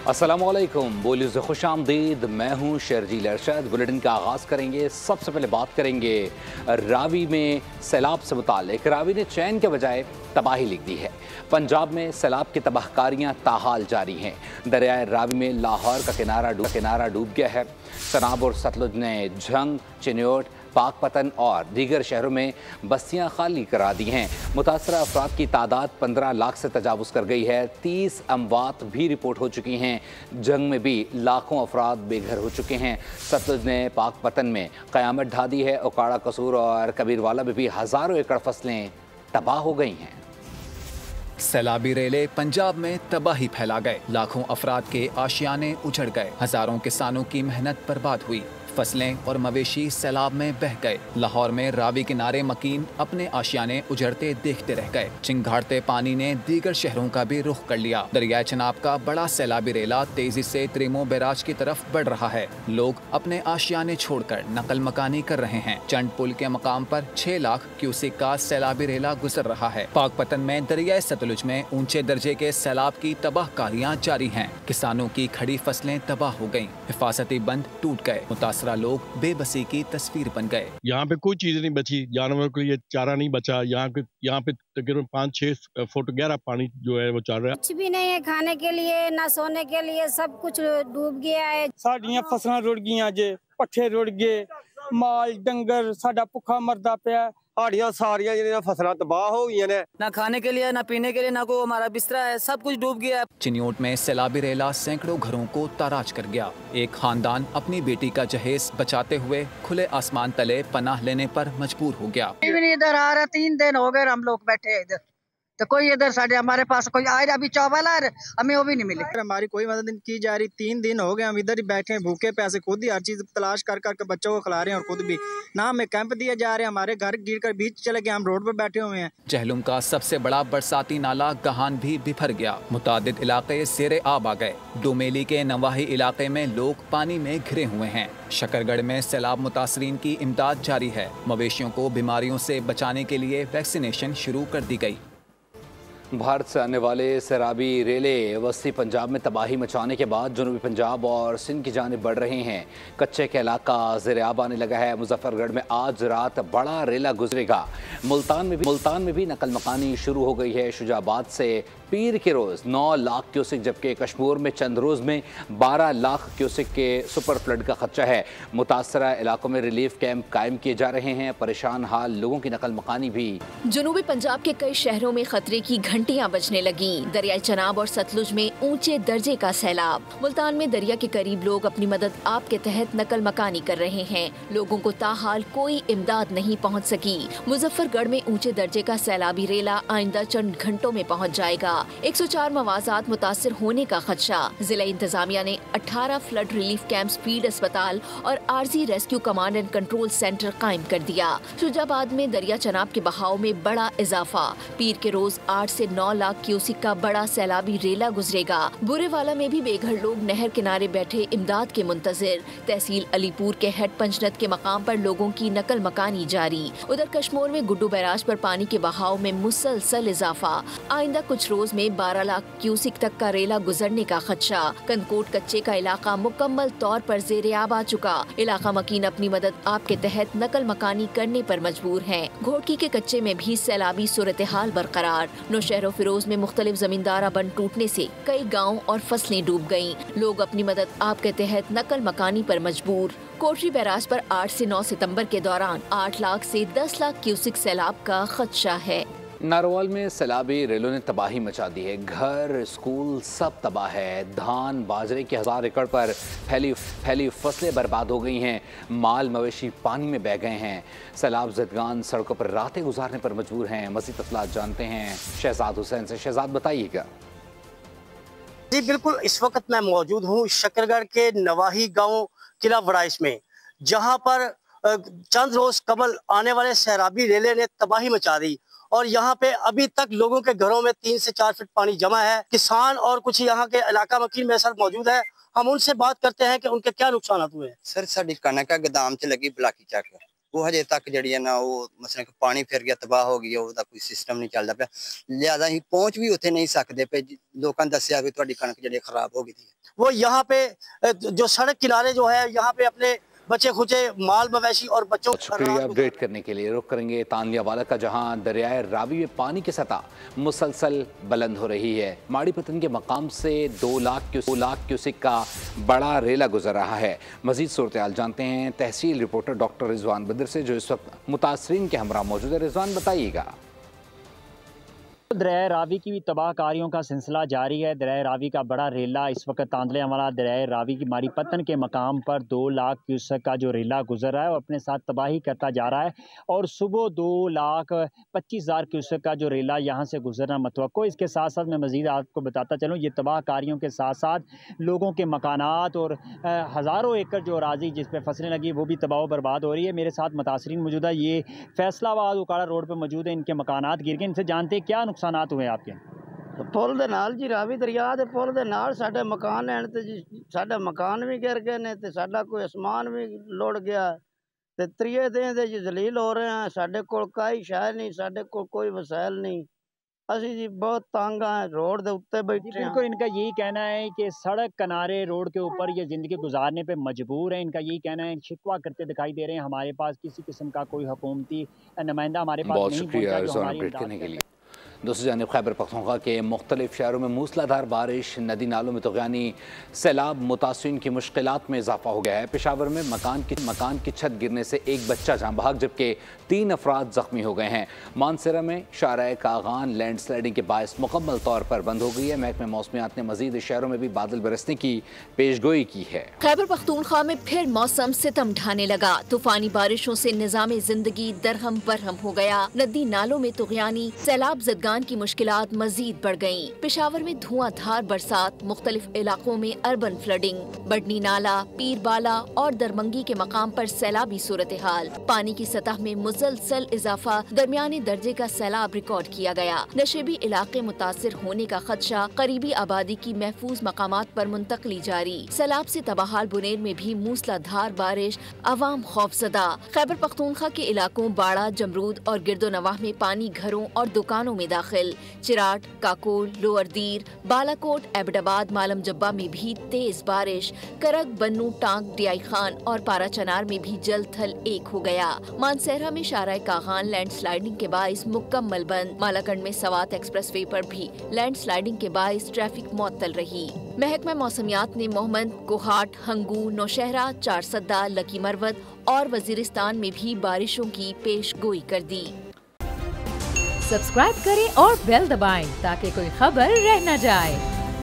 अस्सलामुअलैकुम, बोलिए से खुश आमदीद। मैं हूँ शर्जील अरशद। बुलेटिन का आगाज़ करेंगे। सबसे पहले बात करेंगे रावी में सैलाब से मुतालिक। रावी ने चैन के बजाय तबाही लिख दी है। पंजाब में सैलाब की तबाहकारियाँ ताहाल जारी हैं। दरियाए रावी में लाहौर का किनारा डूब गया है। सनाब और सतलुज ने झंग, चिन्योट, पाकपतन और दीगर शहरों में बस्तियां खाली करा दी हैं। मुतासरा अफराद की तादाद 15 लाख से तजावुज़ कर गई है। 30 अमवात भी रिपोर्ट हो चुकी हैं। जंग में भी लाखों अफराद बेघर हो चुके हैं। सतलुज ने पाकपतन में क़यामत ढा दी है। ओकाड़ा, कसूर और कबीरवाला में भी हज़ारों एकड़ फसलें तबाह हो गई हैं। सैलाबी रेले पंजाब में तबाही फैला गए। लाखों अफराद के आशियाने उजड़ गए। हजारों किसानों की मेहनत बर्बाद हुई। फसलें और मवेशी सैलाब में बह गए। लाहौर में रावी किनारे मकीन अपने आशियाने उजड़ते देखते रह गए। चिंगारते पानी ने दीगर शहरों का भी रुख कर लिया। दरियाए चनाब का बड़ा सैलाबी रेला तेजी से त्रिमो बैराज की तरफ बढ़ रहा है। लोग अपने आशियाने छोड़कर नकल मकानी कर रहे हैं। चंड पुल के मकाम पर 6 लाख क्यूसिक का सैलाबी रेला गुजर रहा है। पाकपतन में दरियाए सतलुज में ऊंचे दर्जे के सैलाब की तबाहकारियां जारी हैं। किसानों की खड़ी फसलें तबाह हो गयी। हिफाजती बंद टूट गए। मुतासरा लोग बेबसी की तस्वीर बन गए। यहाँ पे कोई चीज नहीं बची। जानवरों के लिए चारा नहीं बचा। यहाँ पे तकरीबन 5-6 फुट गहरा पानी जो है वो चल रहा है। कुछ भी नहीं है खाने के लिए, ना सोने के लिए, सब कुछ डूब गया है। साडियां फसलां रुड़ गईयां जे, पट्ठे रुड़ गए, माल डंगर साडा भुखा मरदा पिया। हाड़ियां सारियां जिहड़ियां फसलां तबाह हो गई ने। ना खाने के लिए, ना पीने के लिए, ना कोई हमारा बिस्तरा है, सब कुछ डूब गया है। चिन्योट में सैलाबी रेला सैकड़ों घरों को ताराज कर गया। एक खानदान अपनी बेटी का जहेज बचाते हुए खुले आसमान तले पनाह लेने पर मजबूर हो गया। इधर आ रहा 3 दिन हो गए हम लोग बैठे हैं इधर, तो कोई इधर साढ़े हमारे पास कोई आए अभी चावल है, हमें वो भी नहीं मिले। हमारी कोई मदद नहीं की जा रही। 3 दिन हो गए हम इधर ही बैठे हैं, भूखे प्यासे, खुद ही हर चीज तलाश कर कर बच्चों को खिला रहे हैं और खुद भी ना हमें कैंप दिए जा रहे हैं। हमारे घर गिर कर बीच चले गए, हम रोड पर बैठे हुए हैं। जहलुम का सबसे बड़ा बरसाती नाला गहान भी बिफर गया। मुतादिद इलाके ज़ेरे आब आ गए। डोमेली के नवाही इलाके में लोग पानी में घिरे हुए हैं। शकरगढ़ में सैलाब मुतासरीन की इमदाद जारी है। मवेशियों को बीमारियों से बचाने के लिए वैक्सीनेशन शुरू कर दी गई। भारत से आने वाले सैलाबी रेले वस्ती पंजाब में तबाही मचाने के बाद जनूबी पंजाब और सिंध की जानिब बढ़ रहे हैं। कच्चे का इलाका ज़ेरे आब आने लगा है। मुजफ्फरगढ़ में आज रात बड़ा रेला गुजरेगा। मुल्तान में भी नकल मकानी शुरू हो गई है। शुजाबाद से पीर के रोज़ 9 लाख क्यूसिक, जबकि कश्मीर में चंद रोज़ में 12 लाख क्यूसिक के सुपर फ्लड का खदशा है। मुतासरा इलाकों में रिलीफ कैंप कायम किए जा रहे हैं। परेशान हाल लोगों की नकल मकानी भी। जनूबी पंजाब के कई शहरों में खतरे की घंटियां बजने लगी। दरियाई चनाब और सतलुज में ऊंचे दर्जे का सैलाब। मुल्तान में दरिया के करीब लोग अपनी मदद आप के तहत नकल मकानी कर रहे हैं। लोगों को ताहाल कोई इमदाद नहीं पहुंच सकी। मुजफ्फरगढ़ में ऊंचे दर्जे का सैलाबी रेला आइंदा चंद घंटों में पहुंच जाएगा। 104 मवाजात मुतासिर होने का खदशा। जिला इंतजामिया ने 18 फ्लड रिलीफ कैंप, फील्ड अस्पताल और RG rescue command and control centre कायम कर दिया। शुजाबाद में दरिया चनाब के बहाव में बड़ा इजाफा। पीर के रोज 8 से 9 लाख क्यूसिक का बड़ा सैलाबी रेला गुजरेगा। बुरेवाला में भी बेघर लोग नहर किनारे बैठे इमदाद के मुंतजिर। तहसील अलीपुर के हेड पंचनद के मकाम पर लोगों की नकल मकानी जारी। उधर कश्मीर में गुड्डू बैराज पर पानी के बहाव में मुसलसल इजाफा। आइंदा कुछ रोज में 12 लाख क्यूसिक तक का रेला गुजरने का खदशा। कनकोट कच्चे का इलाका मुकम्मल तौर पर ज़ेरे आब आ चुका। इलाका मकीन अपनी मदद आपके तहत नकल मकानी करने पर मजबूर है। घोटकी के कच्चे में भी सैलाबी सूरत हाल बरकरार। नौशहर फिरोज में मुख्तलिफ जमींदारा बंद टूटने से कई गाँव और फसलें डूब गयी। लोग अपनी मदद आपके तहत नकल मकानी पर मजबूर। कोटरी बैराज पर 8 से 9 सितंबर के दौरान 8 लाख से 10 लाख क्यूसिक सैलाब का खदशा है। नारोवाल में सैलाबी रेलों ने तबाही मचा दी है। घर, स्कूल सब तबाह है। धान, बाजरे के 1000 एकड़ पर फैली फसलें बर्बाद हो गई हैं। माल मवेशी पानी में बह गए हैं। सैलाब ज़दगान सड़कों पर रातें गुजारने पर मजबूर हैं। मज़ीद तफसीलात जानते हैं शहजाद हुसैन से। शहजाद, बताइएगा। जी बिल्कुल, इस वक्त मैं मौजूद हूँ शकरगढ़ के नवाही गांव किला वड़ाइश में, जहां पर चंद रोज कबल आने वाले सैलाबी रेले ने तबाही मचा दी और यहाँ पे अभी तक लोगों के घरों में 3 से 4 फीट पानी जमा है। किसान और कुछ यहाँ के इलाका मकीन मेरे साथ मौजूद है। हम उनसे बात करते हैं कि उनके क्या नुकसान हुए हैं। सर, साड़ी कनक गोदाम च लगी बलाकी चक, ਉਹ ਹਜੇ ਤੱਕ ਜਿਹੜੀ ਹੈ ਨਾ ਉਹ ਮਸਲਾ ਕਿ ਪਾਣੀ ਫਿਰ ਗਿਆ ਤਬਾਹ ਹੋ ਗਿਆ ਉਹਦਾ ਕੋਈ ਸਿਸਟਮ ਨਹੀਂ ਚੱਲਦਾ ਪਿਆ ਲਿਆਦਾ ਅਸੀਂ ਪਹੁੰਚ ਵੀ ਉੱਥੇ ਨਹੀਂ ਸਕਦੇ ਪਏ ਲੋਕਾਂ ਨੇ ਦੱਸਿਆ ਵੀ ਤੁਹਾਡੀ ਕਣਕ ਜਿਹੜੀ ਖਰਾਬ ਹੋ ਗਈ थी। वो यहाँ पे जो सड़क किनारे जो है यहाँ पे अपने बच्चे खुचे माल मवेशी और बच्चों शुक्रिया अपडेट करने के लिए। रुख करेंगे तांदियावाला का, जहां दरियाए रावी में पानी की सतह मुसलसल बुलंद हो रही है। माड़ी पतन के मकाम से 2 लाख क्यूसिक का बड़ा रेला गुजर रहा है। मजीद सूरत-ए-हाल जानते हैं तहसील रिपोर्टर डॉक्टर रिजवान बदर से, जो इस वक्त मुतासरीन के हमरा मौजूद है। रिजवान, बताइएगा। दरिया रावी की भी तबाहकारियों का सिलसिला जारी है। दरिया रावी का बड़ा रेला इस वक्त तांदलेवाला दरिया रावी की मारी पतन के मकाम पर 2 लाख क्यूसेक का जो रेला गुजर रहा है और अपने साथ तबाही करता जा रहा है। और सुबह 2,25,000 क्यूसेक का जो रेला यहाँ से गुजरना मतवक्को। इसके साथ साथ मैं मज़ीद आपको बताता चलूँ, ये तबाहकारियों के साथ साथ लोगों के मकानात और हज़ारों एकड़ जो अराज़ी जिस पर फसलें लगी वो भी तबाह बर्बाद हो रही है। मेरे साथ मुतासरीन मौजूद है, ये फैसलाबाद उकाड़ा रोड पर मौजूद है, इनके मकानात गिर गए। इनसे जानते क्या नुकसानात हुए आपके? पुल दे नाल जी रावी दरिया दे पुल दे नाल साडे मकान हैं ते जी साडा मकान भी गिर गए ने ते साडा कोई आसमान भी लुढ़ गया ते त्रिये दिन दे जी जलील हो रहे हैं। साडे कोल कोई शय नहीं, साडे कोल कोई वसाइल नहीं, असी जी बहुत तंग हैं, रोड दे उत्ते बैठे हैं। बिल्कुल, इनका यही कहना है कि सड़क किनारे रोड के ऊपर ये ज़िंदगी गुजारने पे मजबूर है। इनका यही कहना है, शिकवा करते दिखाई दे रहे हैं, हमारे पास किसी किस्म का कोई हुकूमती नुमाइंदा हमारे पास नहीं पहुंचा जो हमारी करने के लिए। दूसरी जानिब खैबर पख्तूनख्वा के मुख्तलिफ शहरों में मूसलाधार बारिश, नदी नालों में तूफ़ानी सैलाब मुतासिरीन की मुश्किलात में इजाफा हो गया है। पेशावर में मकान की छत गिरने से एक बच्चा जाँ बहक जबकि 3 अफराद जख्मी हो गए हैं। मानसरा में शाराए कागान लैंड स्लाइडिंग के बायस मुकम्मल तौर पर बंद हो गई है। महकमे मौसमियात ने मजीद शहरों में भी बादल बरसने की पेशगोई की है। खैबर पख्तूनख्वा में फिर मौसम सितम ढाने लगा। तूफानी बारिशों से निजाम जिंदगी दरहम बरहम हो गया। नदी नालों में तुग़यानी सैलाब जदगान की मुश्किलात मजीद बढ़ गयी। पेशावर में धुआंधार बरसात, मुख्तलिफ इलाकों में अर्बन फ्लडिंग, बडनी नाला, पीरबाला और दरमंगी के मकाम पर सैलाबी सूरत हाल। पानी की सतह में मुसलसल इजाफा, दरमियाने दर्जे का सैलाब रिकॉर्ड किया गया। नशेबी इलाके मुतासिर होने का खदशा, करीबी आबादी की महफूज मकामात पर मुंतकली जारी। सैलाब से तबाहाल बुनेर में भी मूसलाधार बारिश, अवाम खौफजदा। खैबर पख्तूनख्वा के इलाकों बाड़ा, जमरूद और गिरदोनवाह में पानी घरों और दुकानों में दाखिल। चिराट, काकोल, लोअर दीर, बालाकोट, एबटाबाद, मालम जब्बा में भी तेज बारिश। करक, बन्नू, टांग, डियाई खान और पारा चनार में भी जल थल एक हो गया। मानसेरा में शाराए कागान लैंड स्लाइडिंग के बाइस मुकम्मल बंद। मालाकंड में सवात एक्सप्रेस वे पर भी लैंड स्लाइडिंग के बाइस ट्रैफिक मुअत्तल रही। महकमा मौसमियात ने मोहम्मद, कोहाट, हंगू, नौशहरा, चारसद्दा, लकी मरवत और वजीरिस्तान में भी बारिशों की पेशगोई कर दी। सब्सक्राइब करें और बेल दबाएं ताकि कोई खबर रह न जाए।